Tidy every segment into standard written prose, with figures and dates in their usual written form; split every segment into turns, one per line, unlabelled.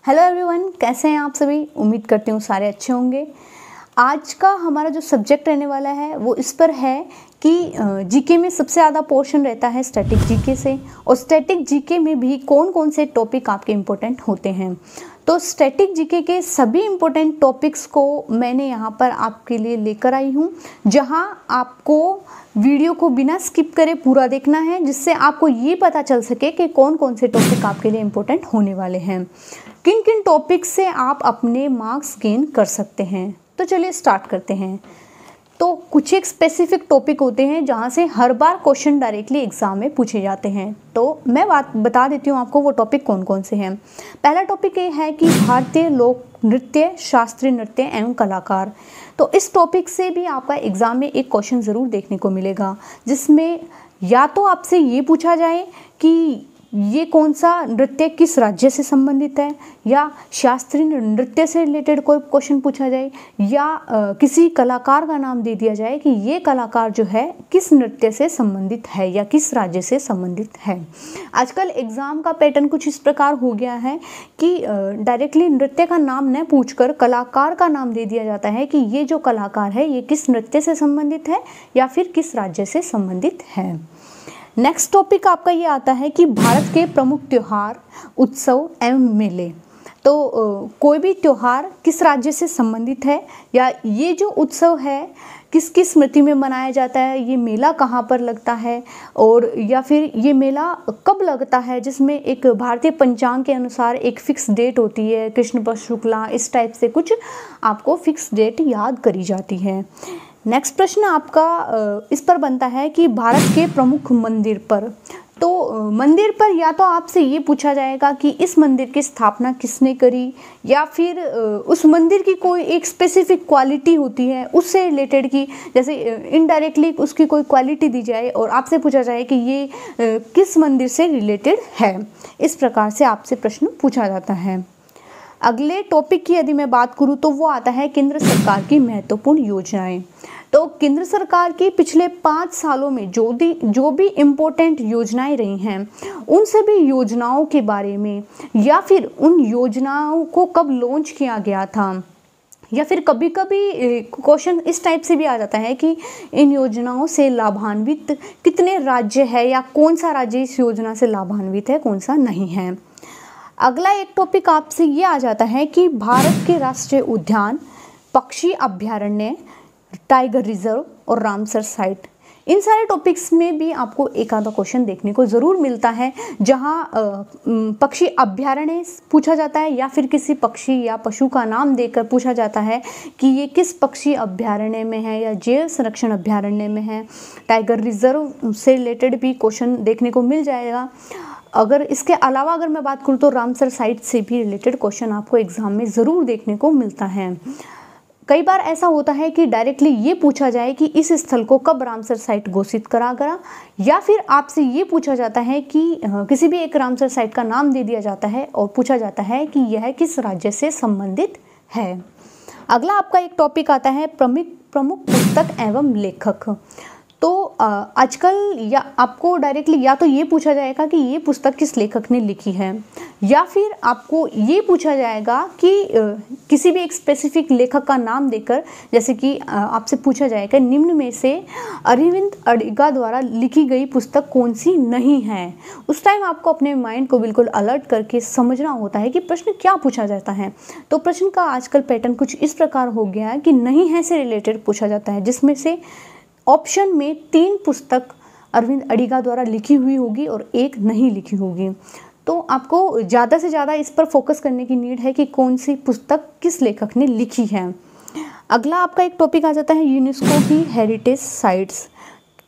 Hello everyone, कैसे हैं आप सभी। उम्मीद करती हूँ सारे अच्छे होंगे। आज का हमारा जो सब्जेक्ट रहने वाला है वो इस पर है कि जीके में सबसे ज़्यादा पोर्शन रहता है स्टैटिक जीके से, और स्टैटिक जीके में भी कौन कौन से टॉपिक आपके इम्पोर्टेंट होते हैं। तो स्टैटिक जीके के सभी इम्पोर्टेंट टॉपिक्स को मैंने यहाँ पर आपके लिए लेकर आई हूँ, जहाँ आपको वीडियो को बिना स्किप करे पूरा देखना है, जिससे आपको ये पता चल सके कि कौन कौन से टॉपिक आपके लिए इम्पोर्टेंट होने वाले हैं, किन किन टॉपिक से आप अपने मार्क्स गेन कर सकते हैं। तो चलिए स्टार्ट करते हैं। तो कुछ एक स्पेसिफिक टॉपिक होते हैं जहाँ से हर बार क्वेश्चन डायरेक्टली एग्जाम में पूछे जाते हैं। तो मैं बता देती हूँ आपको वो टॉपिक कौन कौन से हैं। पहला टॉपिक ये है कि भारतीय लोक नृत्य, शास्त्रीय नृत्य एवं कलाकार। तो इस टॉपिक से भी आपका एग्जाम में एक क्वेश्चन ज़रूर देखने को मिलेगा, जिसमें या तो आपसे ये पूछा जाए कि ये कौन सा नृत्य किस राज्य से संबंधित है, या शास्त्रीय नृत्य से रिलेटेड कोई क्वेश्चन पूछा जाए, या किसी कलाकार का नाम दे दिया जाए कि ये कलाकार जो है किस नृत्य से संबंधित है या किस राज्य से संबंधित है। आजकल एग्ज़ाम का पैटर्न कुछ इस प्रकार हो गया है कि डायरेक्टली नृत्य का नाम न पूछकर कलाकार का नाम दे दिया जाता है कि ये जो कलाकार है ये किस नृत्य से संबंधित है या फिर किस राज्य से संबंधित है। नेक्स्ट टॉपिक आपका ये आता है कि भारत के प्रमुख त्योहार, उत्सव एवं मेले। तो कोई भी त्योहार किस राज्य से संबंधित है, या ये जो उत्सव है किसकी स्मृति में मनाया जाता है, ये मेला कहाँ पर लगता है, और या फिर ये मेला कब लगता है, जिसमें एक भारतीय पंचांग के अनुसार एक फिक्स डेट होती है, कृष्ण पक्ष शुक्ला, इस टाइप से कुछ आपको फिक्स डेट याद करी जाती है। नेक्स्ट प्रश्न आपका इस पर बनता है कि भारत के प्रमुख मंदिर पर। तो मंदिर पर या तो आपसे ये पूछा जाएगा कि इस मंदिर की स्थापना किसने करी, या फिर उस मंदिर की कोई एक स्पेसिफिक क्वालिटी होती है उससे रिलेटेड की, जैसे इनडायरेक्टली उसकी कोई क्वालिटी दी जाए और आपसे पूछा जाए कि ये किस मंदिर से रिलेटेड है। इस प्रकार से आपसे प्रश्न पूछा जाता है। अगले टॉपिक की यदि मैं बात करूं तो वो आता है केंद्र सरकार की महत्वपूर्ण योजनाएं। तो केंद्र सरकार की पिछले 5 सालों में जो भी इम्पोर्टेंट योजनाएं रही हैं, उन सभी योजनाओं के बारे में, या फिर उन योजनाओं को कब लॉन्च किया गया था, या फिर कभी कभी क्वेश्चन इस टाइप से भी आ जाता है कि इन योजनाओं से लाभान्वित कितने राज्य है, या कौन सा राज्य इस योजना से लाभान्वित है, कौन सा नहीं है। अगला एक टॉपिक आपसे ये आ जाता है कि भारत के राष्ट्रीय उद्यान, पक्षी अभ्यारण्य, टाइगर रिजर्व और रामसर साइट, इन सारे टॉपिक्स में भी आपको एक आधा क्वेश्चन देखने को ज़रूर मिलता है, जहां पक्षी अभ्यारण्य पूछा जाता है या फिर किसी पक्षी या पशु का नाम देकर पूछा जाता है कि ये किस पक्षी अभ्यारण्य में है या जैव संरक्षण अभ्यारण्य में है। टाइगर रिजर्व से रिलेटेड भी क्वेश्चन देखने को मिल जाएगा। अगर इसके अलावा अगर मैं बात करूँ तो रामसर साइट से भी रिलेटेड क्वेश्चन आपको एग्जाम में ज़रूर देखने को मिलता है। कई बार ऐसा होता है कि डायरेक्टली ये पूछा जाए कि इस स्थल को कब रामसर साइट घोषित करा गया, या फिर आपसे ये पूछा जाता है कि किसी भी एक रामसर साइट का नाम दे दिया जाता है और पूछा जाता है कि यह किस राज्य से संबंधित है। अगला आपका एक टॉपिक आता है प्रमुख पुस्तक एवं लेखक। तो आजकल या आपको डायरेक्टली या तो ये पूछा जाएगा कि ये पुस्तक किस लेखक ने लिखी है, या फिर आपको ये पूछा जाएगा कि किसी भी एक स्पेसिफिक लेखक का नाम देकर, जैसे कि आपसे पूछा जाएगा निम्न में से अरविंद अडिगा द्वारा लिखी गई पुस्तक कौन सी नहीं है। उस टाइम आपको अपने माइंड को बिल्कुल अलर्ट करके समझना होता है कि प्रश्न क्या पूछा जाता है। तो प्रश्न का आजकल पैटर्न कुछ इस प्रकार हो गया है कि नहीं है से रिलेटेड पूछा जाता है, जिसमें से ऑप्शन में 3 पुस्तक अरविंद अडिगा द्वारा लिखी हुई होगी और 1 नहीं लिखी होगी। तो आपको ज़्यादा से ज़्यादा इस पर फोकस करने की नीड है कि कौन सी पुस्तक किस लेखक ने लिखी है। अगला आपका एक टॉपिक आ जाता है यूनेस्को की हेरिटेज साइट्स।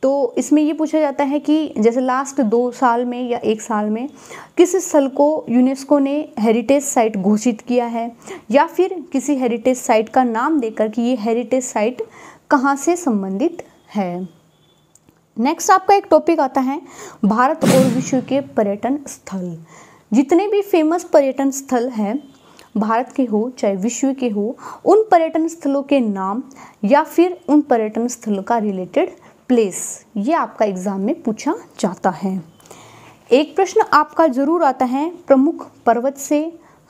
तो इसमें ये पूछा जाता है कि जैसे लास्ट 2 साल में या 1 साल में किस स्थल को यूनेस्को ने हेरिटेज साइट घोषित किया है, या फिर किसी हेरिटेज साइट का नाम देकर कि ये हेरिटेज साइट कहाँ से संबंधित है। नेक्स्ट आपका एक टॉपिक आता है भारत और विश्व के पर्यटन स्थल। जितने भी फेमस पर्यटन स्थल हैं, भारत के हो चाहे विश्व के हो, उन पर्यटन स्थलों के नाम या फिर उन पर्यटन स्थलों का रिलेटेड प्लेस, ये आपका एग्जाम में पूछा जाता है। एक प्रश्न आपका जरूर आता है प्रमुख पर्वत से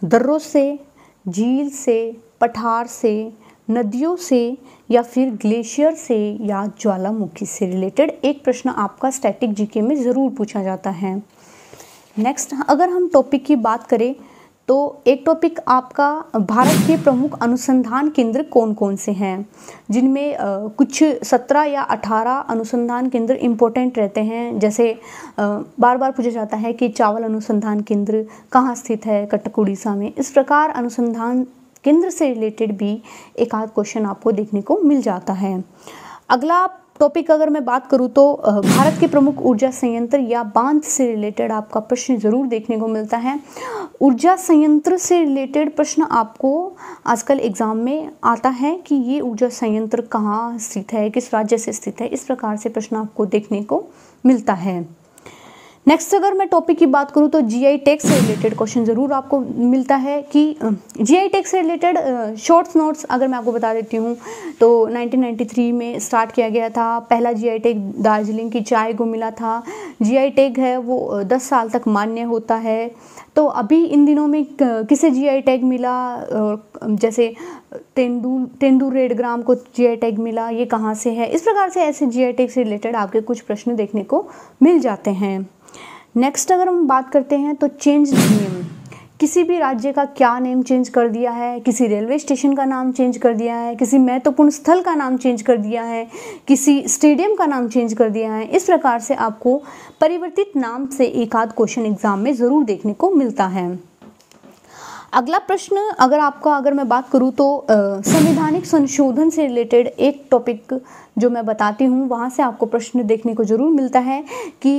दर्रों से, झील से, पठार से, नदियों से या फिर ग्लेशियर से या ज्वालामुखी से रिलेटेड एक प्रश्न आपका स्टैटिक जीके में ज़रूर पूछा जाता है। नेक्स्ट, अगर हम टॉपिक की बात करें तो एक टॉपिक आपका भारत के प्रमुख अनुसंधान केंद्र कौन कौन से हैं, जिनमें कुछ 17 या 18 अनुसंधान केंद्र इम्पोर्टेंट रहते हैं। जैसे बार बार पूछा जाता है कि चावल अनुसंधान केंद्र कहाँ स्थित है, कटक उड़ीसा में। इस प्रकार अनुसंधान केंद्र से रिलेटेड भी एक आध क्वेश्चन आपको देखने को मिल जाता है। अगला टॉपिक अगर मैं बात करूँ तो भारत के प्रमुख ऊर्जा संयंत्र या बांध से रिलेटेड आपका प्रश्न ज़रूर देखने को मिलता है। ऊर्जा संयंत्र से रिलेटेड प्रश्न आपको आजकल एग्ज़ाम में आता है कि ये ऊर्जा संयंत्र कहाँ स्थित है, किस राज्य से स्थित है, इस प्रकार से प्रश्न आपको देखने को मिलता है। नेक्स्ट, अगर मैं टॉपिक की बात करूँ तो जीआई टैग से रिलेटेड क्वेश्चन ज़रूर आपको मिलता है कि जीआई टैग से रिलेटेड शॉर्ट्स नोट्स अगर मैं आपको बता देती हूँ तो 1993 में स्टार्ट किया गया था। पहला जीआई टैग दार्जिलिंग की चाय को मिला था। जीआई टैग है वो 10 साल तक मान्य होता है। तो अभी इन दिनों में किसे जीआई टैग मिला, जैसे तेंदू रेड ग्राम को जीआई टैग मिला, ये कहाँ से है, इस प्रकार से ऐसे जीआई टैग से रिलेटेड आपके कुछ प्रश्न देखने को मिल जाते हैं। नेक्स्ट, अगर हम बात करते हैं तो चेंज नेम, किसी भी राज्य का क्या नेम चेंज कर दिया है, किसी रेलवे स्टेशन का नाम चेंज कर दिया है, किसी महत्वपूर्ण स्थल का नाम चेंज कर दिया है, किसी स्टेडियम का नाम चेंज कर दिया है। इस प्रकार से आपको परिवर्तित नाम से एक आध क्वेश्चन एग्जाम में ज़रूर देखने को मिलता है। अगला प्रश्न अगर मैं बात करूँ तो संवैधानिक संशोधन से रिलेटेड एक टॉपिक जो मैं बताती हूँ, वहाँ से आपको प्रश्न देखने को ज़रूर मिलता है कि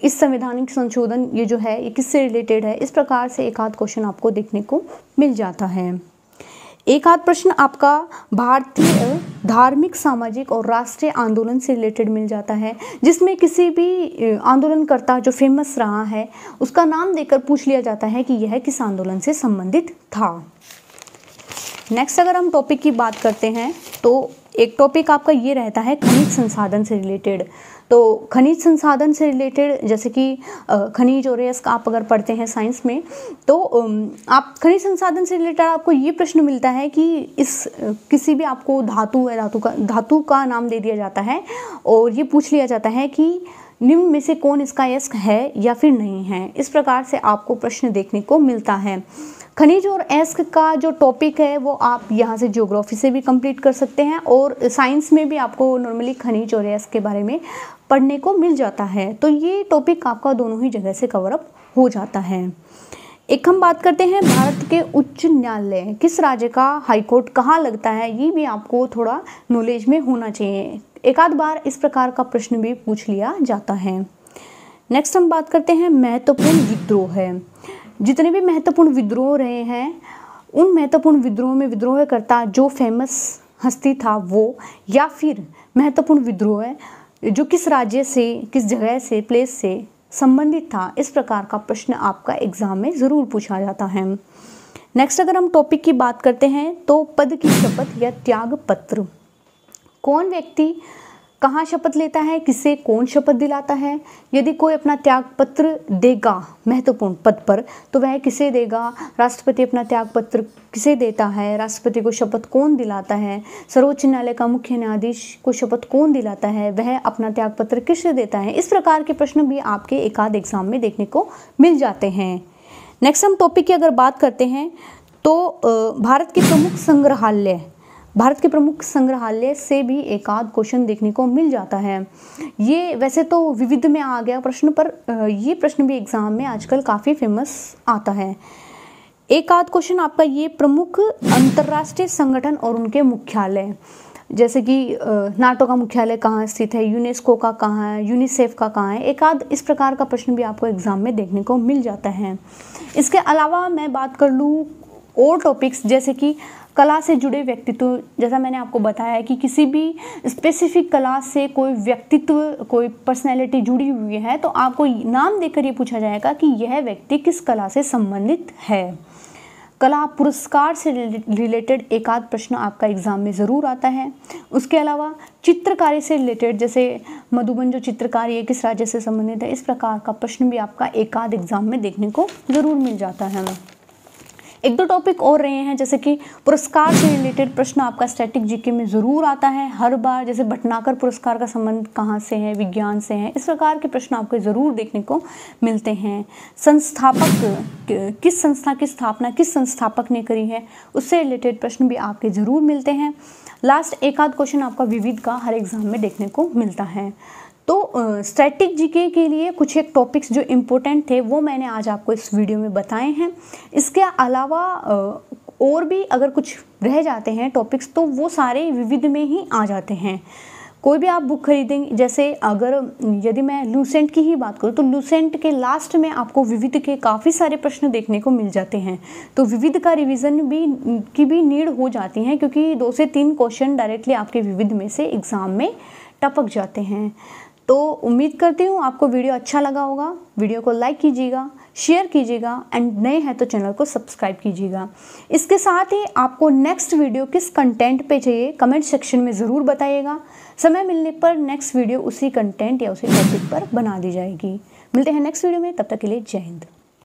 इस संवैधानिक संशोधन ये जो है ये किससे रिलेटेड है। इस प्रकार से एक आध क्वेश्चन आपको देखने को मिल जाता है। एक आध प्रश्न आपका भारतीय धार्मिक, सामाजिक और राष्ट्रीय आंदोलन से रिलेटेड मिल जाता है, जिसमें किसी भी आंदोलनकर्ता जो फेमस रहा है उसका नाम देकर पूछ लिया जाता है कि यह किस आंदोलन से संबंधित था। नेक्स्ट, अगर हम टॉपिक की बात करते हैं तो एक टॉपिक आपका ये रहता है खनिज संसाधन से रिलेटेड। तो खनिज संसाधन से रिलेटेड जैसे कि खनिज और अयस्क आप अगर पढ़ते हैं साइंस में तो आप खनिज संसाधन से रिलेटेड आपको ये प्रश्न मिलता है कि किसी भी आपको धातु का नाम दे दिया जाता है और ये पूछ लिया जाता है कि निम्न में से कौन इसका अयस्क है या फिर नहीं है। इस प्रकार से आपको प्रश्न देखने को मिलता है। खनिज और अयस्क का जो टॉपिक है वो आप यहाँ से ज्योग्राफी से भी कंप्लीट कर सकते हैं और साइंस में भी आपको नॉर्मली खनिज और अयस्क के बारे में पढ़ने को मिल जाता है। तो ये टॉपिक आपका दोनों ही जगह से कवर अप हो जाता है। एक हम बात करते हैं भारत के उच्च न्यायालय किस राज्य का हाईकोर्ट कहाँ लगता है, ये भी आपको थोड़ा नॉलेज में होना चाहिए। एक आध बार इस प्रकार का प्रश्न भी पूछ लिया जाता है। नेक्स्ट हम बात करते हैं महत्वपूर्ण विद्रोह है। जितने भी महत्वपूर्ण विद्रोह रहे हैं उन महत्वपूर्ण विद्रोह में विद्रोहकर्ता जो फेमस हस्ती था वो, या फिर महत्वपूर्ण विद्रोह है जो किस राज्य से, किस जगह से, प्लेस से संबंधित था। इस प्रकार का प्रश्न आपका एग्जाम में ज़रूर पूछा जाता है। नेक्स्ट, अगर हम टॉपिक की बात करते हैं तो पद की शपथ या त्याग पत्र, कौन व्यक्ति कहाँ शपथ लेता है, किसे कौन शपथ दिलाता है। यदि कोई अपना त्याग पत्र देगा महत्वपूर्ण पद पर तो वह किसे देगा, राष्ट्रपति अपना त्याग पत्र किसे देता है, राष्ट्रपति को शपथ कौन दिलाता है, सर्वोच्च न्यायालय का मुख्य न्यायाधीश को शपथ कौन दिलाता है, वह अपना त्याग पत्र किससे देता है। इस प्रकार के प्रश्न भी आपके एक आध एग्जाम में देखने को मिल जाते हैं। नेक्स्ट हम टॉपिक की अगर बात करते हैं तो भारत के प्रमुख संग्रहालय से भी एक आध क्वेश्चन देखने को मिल जाता है। ये वैसे तो विविध में आ गया प्रश्न, पर ये प्रश्न भी एग्जाम में आजकल काफ़ी फेमस आता है। एक आध क्वेश्चन आपका ये प्रमुख अंतर्राष्ट्रीय संगठन और उनके मुख्यालय, जैसे कि नाटो का मुख्यालय कहाँ स्थित है, यूनेस्को का कहाँ है, यूनिसेफ का कहाँ है। एक आध इस प्रकार का प्रश्न भी आपको एग्जाम में देखने को मिल जाता है। इसके अलावा मैं बात कर लूँ और टॉपिक्स जैसे कि कला से जुड़े व्यक्तित्व, जैसा मैंने आपको बताया कि किसी भी स्पेसिफिक कला से कोई व्यक्तित्व, कोई पर्सनैलिटी जुड़ी हुई है तो आपको नाम देकर ये पूछा जाएगा कि यह व्यक्ति किस कला से संबंधित है। कला पुरस्कार से रिलेटेड एक आध प्रश्न आपका एग्जाम में ज़रूर आता है। उसके अलावा चित्रकारी से रिलेटेड, जैसे मधुबन जो चित्रकारी है किस राज्य से संबंधित है, इस प्रकार का प्रश्न भी आपका एक आध एग्जाम में देखने को ज़रूर मिल जाता है। एक दो टॉपिक और रहे हैं, जैसे कि पुरस्कार से रिलेटेड प्रश्न आपका स्टैटिक जीके में ज़रूर आता है हर बार। जैसे भटनागर पुरस्कार का संबंध कहाँ से है, विज्ञान से है, इस प्रकार के प्रश्न आपको ज़रूर देखने को मिलते हैं। संस्थापक, किस संस्था की स्थापना किस संस्थापक ने करी है, उससे रिलेटेड प्रश्न भी आपके ज़रूर मिलते हैं। लास्ट एक आध क्वेश्चन आपका विविध का हर एग्ज़ाम में देखने को मिलता है। तो स्टैटिक जीके के लिए कुछ एक टॉपिक्स जो इम्पोर्टेंट थे वो मैंने आज आपको इस वीडियो में बताए हैं। इसके अलावा और भी अगर कुछ रह जाते हैं टॉपिक्स तो वो सारे विविध में ही आ जाते हैं। कोई भी आप बुक खरीदेंगे, जैसे अगर यदि मैं लूसेंट की ही बात करूँ तो लूसेंट के लास्ट में आपको विविध के काफ़ी सारे प्रश्न देखने को मिल जाते हैं। तो विविध का रिवीजन की भी नीड हो जाती है, क्योंकि 2 से 3 क्वेश्चन डायरेक्टली आपके विविध में से एग्ज़ाम में टपक जाते हैं। तो उम्मीद करती हूँ आपको वीडियो अच्छा लगा होगा। वीडियो को लाइक कीजिएगा, शेयर कीजिएगा एंड नए हैं तो चैनल को सब्सक्राइब कीजिएगा। इसके साथ ही आपको नेक्स्ट वीडियो किस कंटेंट पे चाहिए कमेंट सेक्शन में ज़रूर बताइएगा। समय मिलने पर नेक्स्ट वीडियो उसी कंटेंट या उसी टॉपिक पर बना दी जाएगी। मिलते हैं नेक्स्ट वीडियो में, तब तक के लिए जय हिंद।